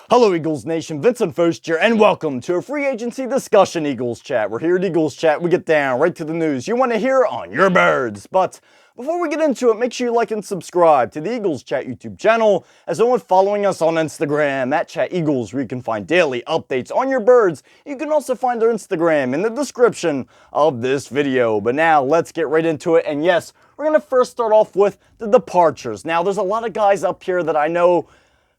Hello, Eagles Nation. Vincent Foast here, and welcome to a free agency discussion Eagles Chat. We're here at Eagles Chat. We get down right to the news you want to hear on your birds. But before we get into it, make sure you like and subscribe to the Eagles Chat YouTube channel, as well as following us on Instagram at Chat Eagles, where you can find daily updates on your birds. You can also find our Instagram in the description of this video. But now, let's get right into it. And yes, we're going to first start off with the departures. Now, there's a lot of guys up here that I know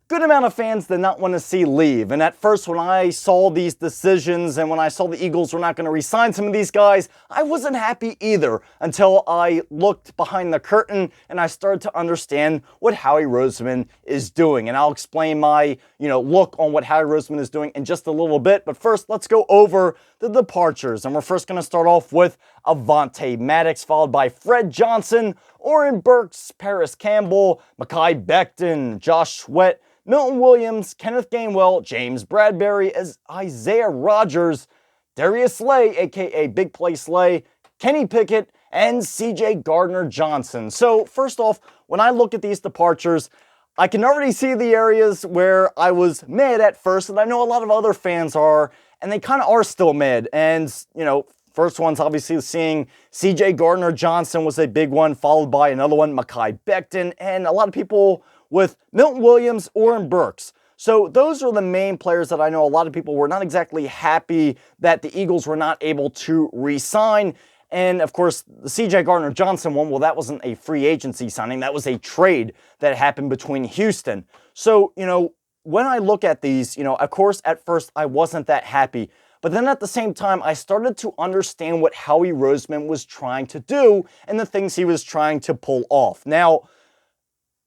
good amount of fans did not want to see leave. And at first, when I saw these decisions and when I saw the Eagles were not going to re-sign some of these guys, I wasn't happy either until I looked behind the curtain and I started to understand what Howie Roseman is doing. And I'll explain my, look on what Howie Roseman is doing in just a little bit. But first, let's go over the departures. And we're first going to start off with Avonte Maddox, followed by Fred Johnson, Oren Burks, Paris Campbell, Mekhi Becton, Josh Sweat, Milton Williams, Kenneth Gainwell, James Bradbury, as Isaiah Rodgers, Darius Slay, a.k.a. Big Play Slay, Kenny Pickett, and C.J. Gardner-Johnson. So first off, when I look at these departures, I can already see the areas where I was mad at first, and I know a lot of other fans are, and they kind of are still mad. And, first one's obviously seeing C.J. Gardner-Johnson was a big one, followed by another one, Mekhi Becton, and a lot of people with Milton Williams, Oren Burks. So those are the main players that I know a lot of people were not exactly happy that the Eagles were not able to re-sign. And of course, the C.J. Gardner-Johnson one, well, that wasn't a free agency signing. That was a trade that happened between Houston. So, when I look at these, of course, at first I wasn't that happy. But then at the same time, I started to understand what Howie Roseman was trying to do and the things he was trying to pull off. Now,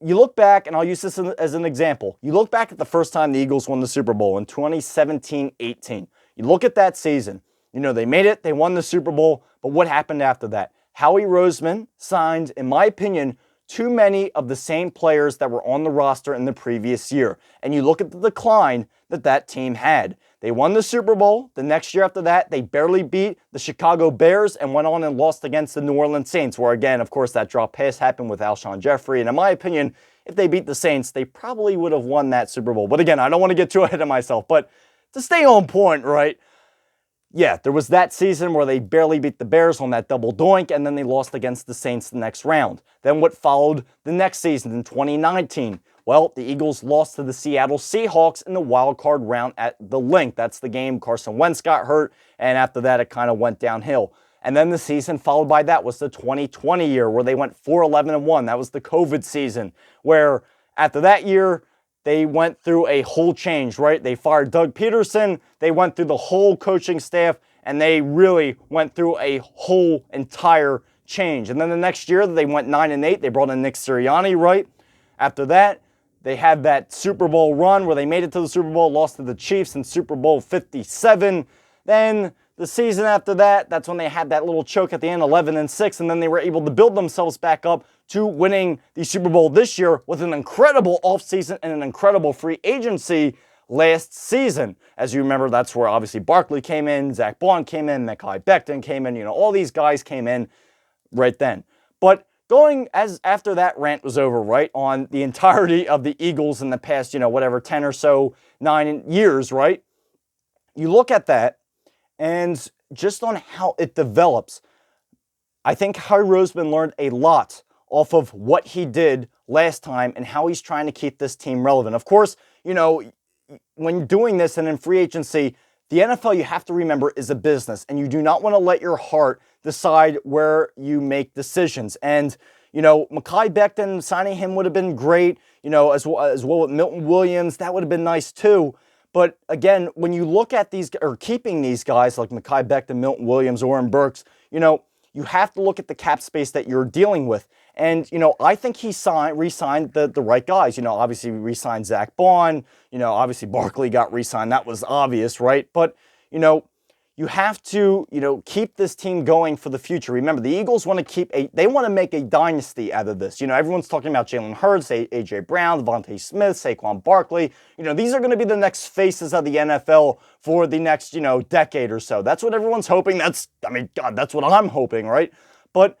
you look back, and I'll use this as an example. You look back at the first time the Eagles won the Super Bowl in 2017-18. You look at that season. They made it, they won the Super Bowl, but what happened after that? Howie Roseman signed, in my opinion, too many of the same players that were on the roster in the previous year. And you look at the decline that team had. They won the Super Bowl. The next year after that, they barely beat the Chicago Bears and went on and lost against the New Orleans Saints, where again, of course, that drop pass happened with Alshon Jeffrey. And in my opinion, if they beat the Saints, they probably would have won that Super Bowl. But again, I don't want to get too ahead of myself. But to stay on point, right? Yeah, there was that season where they barely beat the Bears on that double doink, and then they lost against the Saints the next round. Then what followed the next season in 2019? Well, the Eagles lost to the Seattle Seahawks in the wild card round at the Link. That's the game Carson Wentz got hurt, and after that, it kind of went downhill. And then the season followed by that was the 2020 year, where they went 4-11-1. That was the COVID season, where after that year, they went through a whole change, right? They fired Doug Peterson, they went through the whole coaching staff, and they really went through a whole entire change. And then the next year, they went 9-8. They brought in Nick Sirianni, right? After that, they had that Super Bowl run where they made it to the Super Bowl, lost to the Chiefs in Super Bowl 57. Then the season after that, that's when they had that little choke at the end, 11-6, and then they were able to build themselves back up to winning the Super Bowl this year with an incredible offseason and an incredible free agency last season. As you remember, that's where obviously Barkley came in, Zac Baun came in, Mekhi Becton came in, all these guys came in right then. But going as after that rant was over, right, on the entirety of the Eagles in the past, 10 or so, 9 years, right? You look at that, and just on how it develops, I think Howie Roseman learned a lot off of what he did last time and how he's trying to keep this team relevant. Of course, when doing this and in free agency, the NFL, you have to remember, is a business, and you do not want to let your heart decide where you make decisions. And, Mekhi Becton, signing him would have been great, as well with Milton Williams, that would have been nice too. But again, when you look at these, or keeping these guys like Mekhi Becton, Milton Williams, Oren Burks, you have to look at the cap space that you're dealing with. And, I think he re-signed the right guys. Obviously re-signed Zac Baun. Obviously Barkley got re-signed. That was obvious, right? But, you have to, keep this team going for the future. Remember, the Eagles want to make a dynasty out of this. Everyone's talking about Jalen Hurts, A.J. Brown, Devontae Smith, Saquon Barkley. These are going to be the next faces of the NFL for the next, decade or so. That's what everyone's hoping. That's what I'm hoping, right? But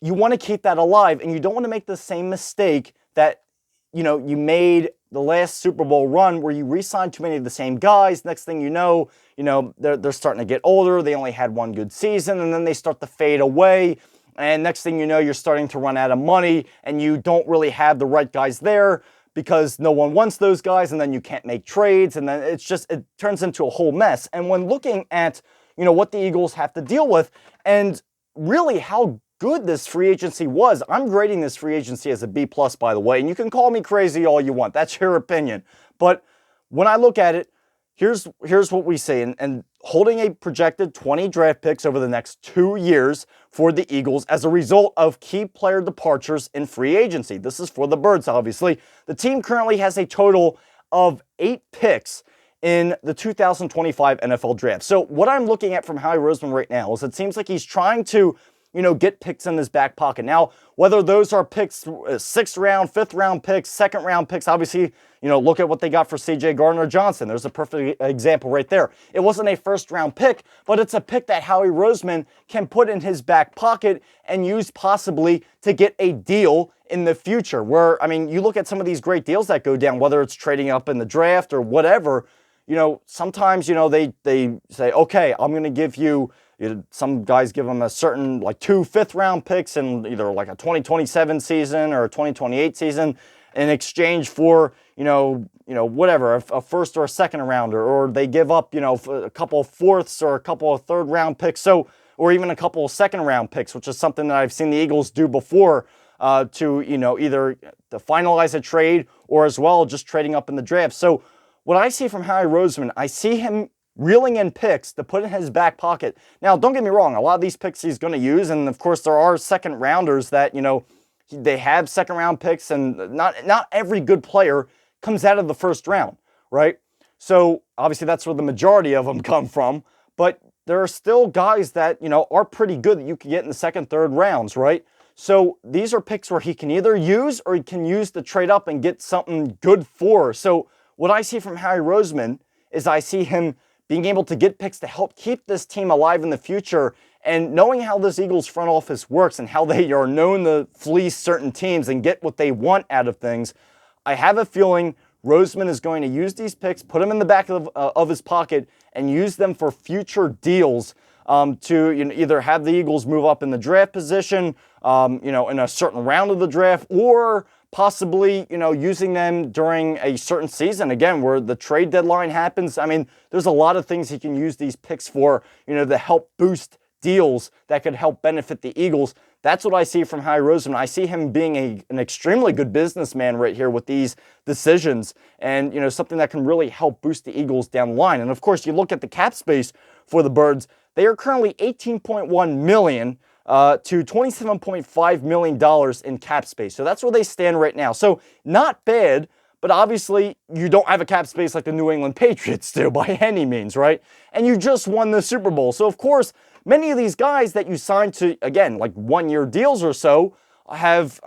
you want to keep that alive, and you don't want to make the same mistake that, you made the last Super Bowl run where you re-signed too many of the same guys. Next thing you know, they're starting to get older. They only had one good season, and then they start to fade away. And next thing you know, you're starting to run out of money, and you don't really have the right guys there because no one wants those guys, and then you can't make trades, and then it turns into a whole mess. And when looking at, what the Eagles have to deal with, and really how good this free agency was, I'm grading this free agency as a B+, by the way, and you can call me crazy all you want. That's your opinion. But when I look at it, here's what we see, and holding a projected 20 draft picks over the next 2 years for the Eagles as a result of key player departures in free agency. This is for the Birds, obviously. The team currently has a total of 8 picks in the 2025 NFL Draft. So what I'm looking at from Howie Roseman right now is it seems like he's trying to get picks in his back pocket. Now, whether those are picks, 6th round, 5th round picks, 2nd round picks, obviously, look at what they got for C.J. Gardner-Johnson. There's a perfect example right there. It wasn't a 1st round pick, but it's a pick that Howie Roseman can put in his back pocket and use possibly to get a deal in the future. Where, you look at some of these great deals that go down, whether it's trading up in the draft or whatever, sometimes, they say, okay, I'm going to give you, some guys give them a certain, like 2 5th-round picks in either like a 2027 season or a 2028 season in exchange for, whatever, a 1st or a 2nd rounder, or they give up, a couple of 4ths or a couple of 3rd-round picks, so, or even a couple of 2nd-round picks, which is something that I've seen the Eagles do before to, either to finalize a trade or as well just trading up in the draft. So what I see from Howie Roseman, I see him reeling in picks to put in his back pocket. Now, don't get me wrong, a lot of these picks he's going to use, and of course there are 2nd rounders that, they have 2nd round picks, and not every good player comes out of the 1st round, right? So obviously that's where the majority of them come from, but there are still guys that, are pretty good that you can get in the 2nd, 3rd rounds, right? So these are picks where he can either use or he can use to trade up and get something good for. So what I see from Howie Roseman is I see him being able to get picks to help keep this team alive in the future, and knowing how this Eagles front office works and how they are known to fleece certain teams and get what they want out of things, I have a feeling Roseman is going to use these picks, put them in the back of his pocket, and use them for future deals to either have the Eagles move up in the draft position, in a certain round of the draft, or possibly, using them during a certain season, again, where the trade deadline happens. There's a lot of things he can use these picks for, to help boost deals that could help benefit the Eagles. That's what I see from Howie Roseman. I see him being an extremely good businessman right here with these decisions, and, something that can really help boost the Eagles down the line. And of course, you look at the cap space for the Birds, they are currently $18.1 million to $27.5 million in cap space. So that's where they stand right now. So not bad, but obviously you don't have a cap space like the New England Patriots do by any means, right? And you just won the Super Bowl. So of course, many of these guys that you signed to, again, like 1-year deals or so, have,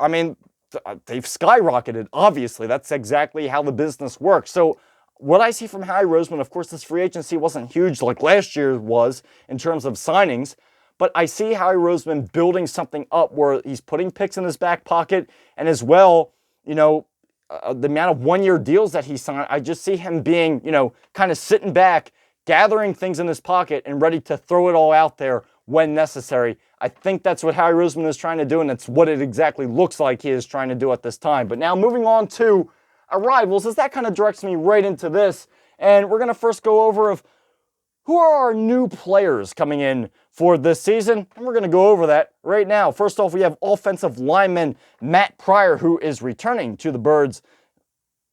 they've skyrocketed, obviously. That's exactly how the business works. So what I see from Howie Roseman, of course, this free agency wasn't huge like last year was in terms of signings, but I see Howie Roseman building something up where he's putting picks in his back pocket, and as well, the amount of 1-year deals that he signed, I just see him being, kind of sitting back, gathering things in his pocket and ready to throw it all out there when necessary. I think that's what Howie Roseman is trying to do, and that's what it exactly looks like he is trying to do at this time. But now moving on to arrivals, as that kind of directs me right into this, and we're going to first go over of who are our new players coming in for this season, and we're going to go over that right now. First off, we have offensive lineman Matt Pryor, who is returning to the Birds.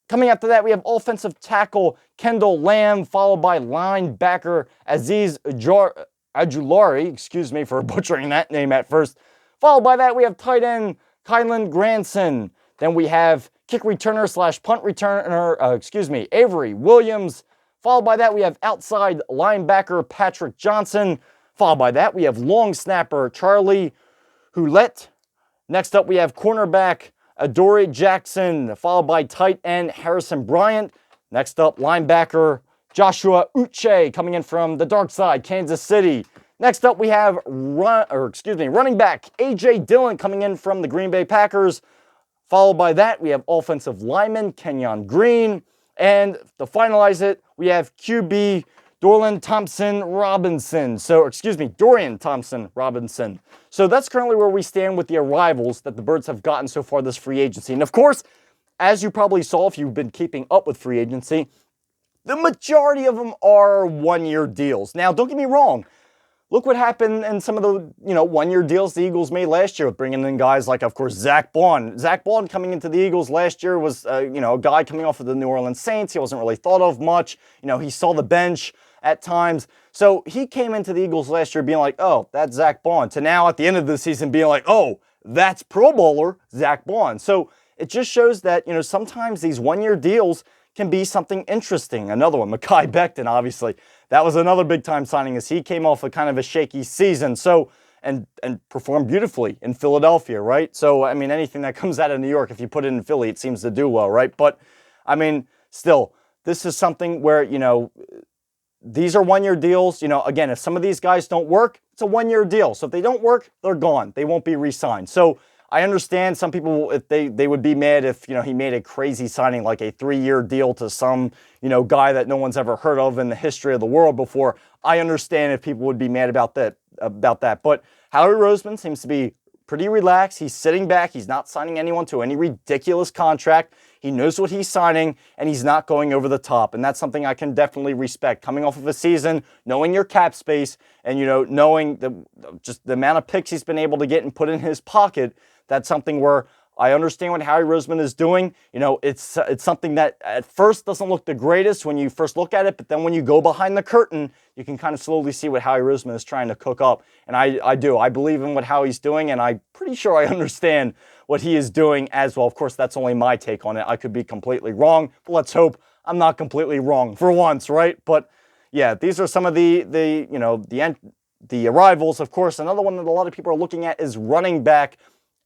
Coming after that, we have offensive tackle Kendall Lamb, followed by linebacker Aziz Ajulari, excuse me for butchering that name at first. Followed by that, we have tight end Kylan Granson. Then we have kick returner / punt returner, Avery Williams. Followed by that, we have outside linebacker Patrick Johnson. Followed by that, we have long snapper Charlie Houlette. Next up, we have cornerback Adoree Jackson, followed by tight end Harrison Bryant. Next up, linebacker Joshua Uche, coming in from the dark side, Kansas City. Next up, we have running back A.J. Dillon, coming in from the Green Bay Packers. Followed by that, we have offensive lineman Kenyon Green. And to finalize it, we have QB Dorian Thompson Robinson. So that's currently where we stand with the arrivals that the Birds have gotten so far this free agency. And of course, as you probably saw if you've been keeping up with free agency, the majority of them are one-year deals. Now, don't get me wrong. Look what happened in some of the, one-year deals the Eagles made last year with bringing in guys like, of course, Zack Baun. Zack Baun coming into the Eagles last year was, a guy coming off of the New Orleans Saints. He wasn't really thought of much. He saw the bench at times. So he came into the Eagles last year being like, oh, that's Zack Baun. To now at the end of the season being like, oh, that's Pro Bowler Zack Baun. So it just shows that, sometimes these one-year deals can be something interesting. Another one, Mekhi Becton, obviously. That was another big-time signing as he came off a kind of a shaky season. So, and performed beautifully in Philadelphia, right? So, I mean, anything that comes out of New York, if you put it in Philly, it seems to do well, right? But, I mean, still, this is something where, these are one-year deals. Again, if some of these guys don't work, it's a one-year deal. So if they don't work, they're gone. They won't be re-signed. So I understand some people, if they would be mad if, he made a crazy signing like a 3-year deal to some, guy that no one's ever heard of in the history of the world before. I understand if people would be mad about that. But Howie Roseman seems to be pretty relaxed. He's sitting back. He's not signing anyone to any ridiculous contract. He knows what he's signing, and he's not going over the top. And that's something I can definitely respect. Coming off of a season, knowing your cap space, and, knowing just the amount of picks he's been able to get and put in his pocket, that's something where I understand what Howie Roseman is doing. It's something that at first doesn't look the greatest when you first look at it, but then when you go behind the curtain, you can kind of slowly see what Howie Roseman is trying to cook up. And I do. I believe in what Howie's doing, and I'm pretty sure I understand what he is doing as well. Of course, that's only my take on it. I could be completely wrong, but let's hope I'm not completely wrong for once, right? But yeah, these are some of the arrivals. Of course, another one that a lot of people are looking at is running back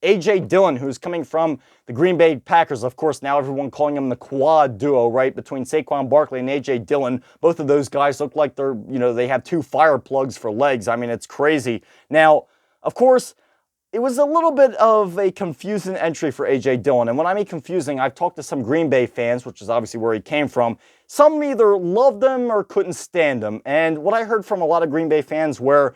A.J. Dillon, who's coming from the Green Bay Packers. Of course, now everyone calling him the quad duo, right, between Saquon Barkley and A.J. Dillon. Both of those guys look like they're, they have 2 fire plugs for legs. I mean, it's crazy. Now, of course, it was a little bit of a confusing entry for A.J. Dillon. And when I mean confusing, I've talked to some Green Bay fans, which is obviously where he came from. Some either loved him or couldn't stand him. And what I heard from a lot of Green Bay fans were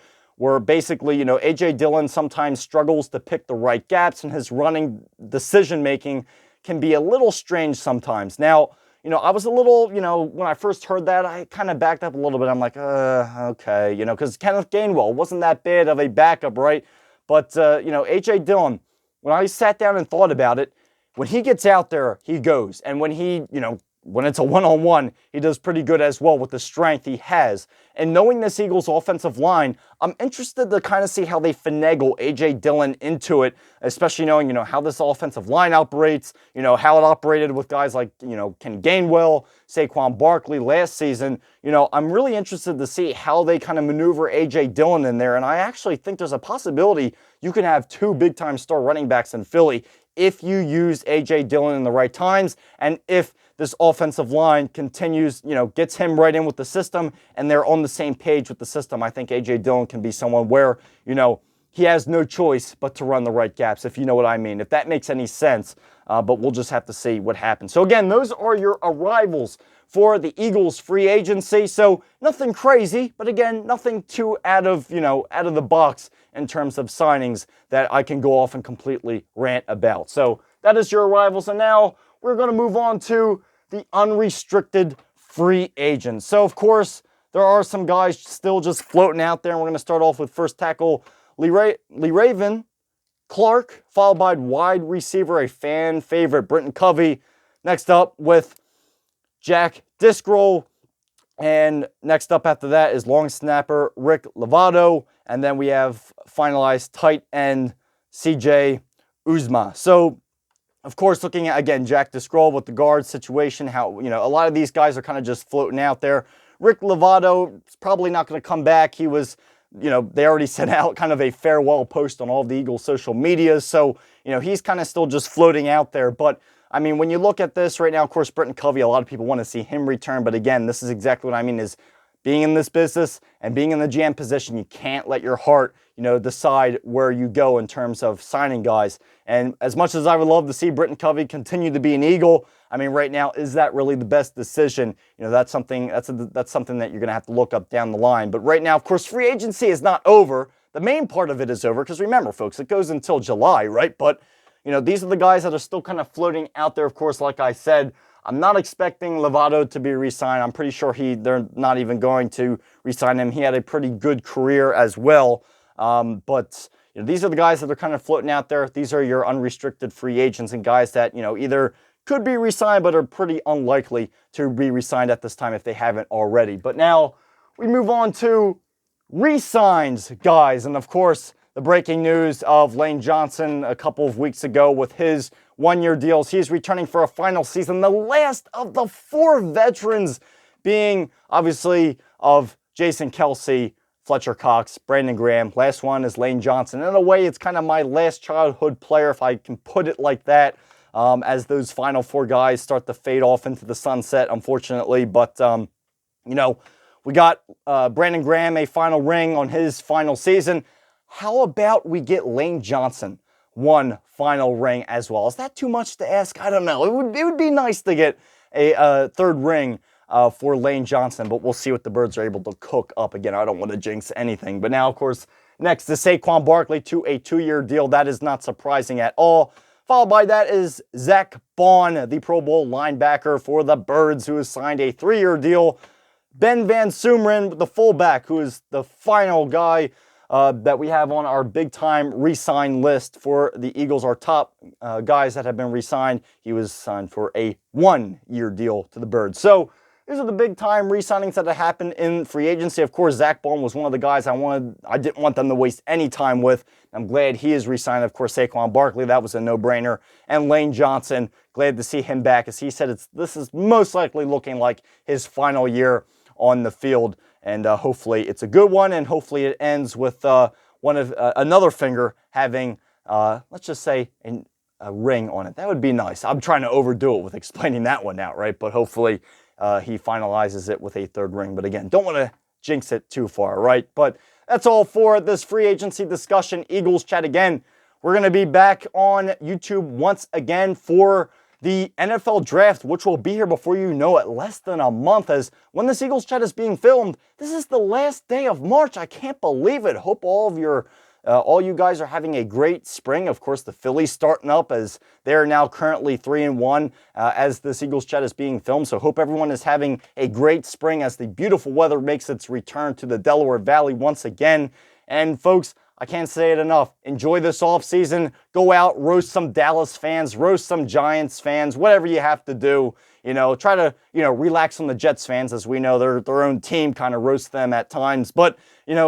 basically, A.J. Dillon sometimes struggles to pick the right gaps, and his running decision-making can be a little strange sometimes. Now, I was a little, when I first heard that, I kind of backed up a little bit. I'm like, okay, because Kenneth Gainwell wasn't that bad of a backup, right? But, A.J. Dillon, when I sat down and thought about it, when he gets out there, he goes. And when he, when it's a one-on-one, he does pretty good as well with the strength he has. And knowing this Eagles offensive line, I'm interested to kind of see how they finagle A.J. Dillon into it, especially knowing, how this offensive line operates, how it operated with guys like, Ken Gainwell, Saquon Barkley last season. I'm really interested to see how they kind of maneuver A.J. Dillon in there. And I actually think there's a possibility you can have 2 big-time star running backs in Philly if you use A.J. Dillon in the right times, and if this offensive line continues, gets him right in with the system, and they're on the same page with the system. I think A.J. Dillon can be someone where, he has no choice but to run the right gaps, if you know what I mean, if that makes any sense. But we'll just have to see what happens. So again, those are your arrivals for the Eagles free agency. So nothing crazy, but again, nothing too out of the box in terms of signings that I can go off and completely rant about. So that is your arrivals. And now we're going to move on to the unrestricted free agents. So of course, there are some guys still just floating out there. And we're going to start off with first tackle Le'Raven Clark, followed by wide receiver, a fan favorite, Britton Covey. Next up with Jack Discrow. And next up after that is long snapper Rick Lovato. And then we have finalized tight end CJ Uzomah. So, of course, looking at, again, Jack Discrow with the guard situation, how, a lot of these guys are kind of just floating out there. Rick Lovato is probably not going to come back. He was, they already sent out kind of a farewell post on all of the Eagles social media. So, he's kind of still just floating out there. But, I mean, when you look at this right now, of course, Britton Covey, a lot of people want to see him return. But again, this is exactly what I mean is being in this business and being in the GM position, you can't let your heart, decide where you go in terms of signing guys. And as much as I would love to see Britton Covey continue to be an Eagle, I mean, right now, is that really the best decision? That's something that you're going to have to look up down the line. But right now, of course, free agency is not over. The main part of it is over because remember, folks, it goes until July, right? But, these are the guys that are still kind of floating out there. Of course, like I said, I'm not expecting Lovato to be re-signed. I'm pretty sure they're not even going to re-sign him. He had a pretty good career as well. But these are the guys that are kind of floating out there. These are your unrestricted free agents and guys that, either could be re-signed but are pretty unlikely to be re-signed at this time if they haven't already. But now we move on to re-signs, guys. And of course, the breaking news of Lane Johnson a couple of weeks ago with his one-year deals. He's returning for a final season, the last of the 4 veterans being obviously of Jason Kelce, Fletcher Cox, Brandon Graham. Last one is Lane Johnson. In a way, it's kind of my last childhood player, if I can put it like that, as those final 4 guys start to fade off into the sunset, unfortunately. But, we got Brandon Graham a final ring on his final season. How about we get Lane Johnson one final ring as well? Is that too much to ask? I don't know. It would be nice to get a third ring for Lane Johnson, but we'll see what the Birds are able to cook up. Again, I don't want to jinx anything. But now, of course, next is Saquon Barkley to a 2-year deal. That is not surprising at all. Followed by that is Zach Bond, the Pro Bowl linebacker for the Birds, who has signed a 3-year deal. Ben Van Sumeren, the fullback, who is the final guy that we have on our big-time re-sign list for the Eagles, our top guys that have been re-signed. He was signed for a 1-year deal to the Birds. So these are the big-time re-signings that have happened in free agency. Of course, Zach Bond was one of the guys I didn't want them to waste any time with. I'm glad he is re-signed. Of course, Saquon Barkley, that was a no-brainer. And Lane Johnson, glad to see him back. As he said, this is most likely looking like his final year on the field. And hopefully it's a good one, and hopefully it ends with another finger having, let's just say, a ring on it. That would be nice. I'm trying to overdo it with explaining that one out, right? But hopefully he finalizes it with a third ring. But again, don't want to jinx it too far, right? But that's all for this free agency discussion. Eagles Chat again. We're going to be back on YouTube once again for the NFL Draft, which will be here before you know it, less than a month. As when this Eagles Chat is being filmed, this is the last day of March. I can't believe it. Hope all you guys are having a great spring. Of course, the Phillies starting up as they're now currently 3-1 as this Eagles Chat is being filmed. So hope everyone is having a great spring as the beautiful weather makes its return to the Delaware Valley once again. And folks, I can't say it enough. Enjoy this offseason. Go out, roast some Dallas fans, roast some Giants fans, whatever you have to do. Try to, relax on the Jets fans, as we know their own team kind of roasts them at times. But,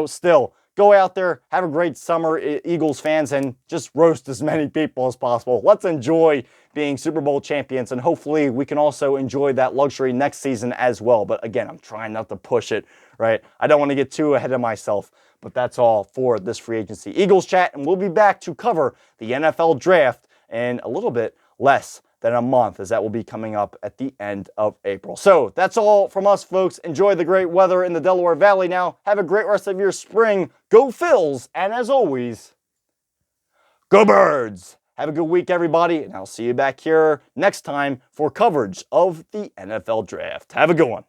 still, go out there, have a great summer, Eagles fans, and just roast as many people as possible. Let's enjoy being Super Bowl champions, and hopefully we can also enjoy that luxury next season as well. But again, I'm trying not to push it, right? I don't want to get too ahead of myself. But that's all for this free agency Eagles Chat, and we'll be back to cover the NFL Draft in a little bit less than a month, as that will be coming up at the end of April. So that's all from us, folks. Enjoy the great weather in the Delaware Valley now. Have a great rest of your spring. Go Phils, and as always, go Birds. Have a good week, everybody, and I'll see you back here next time for coverage of the NFL Draft. Have a good one.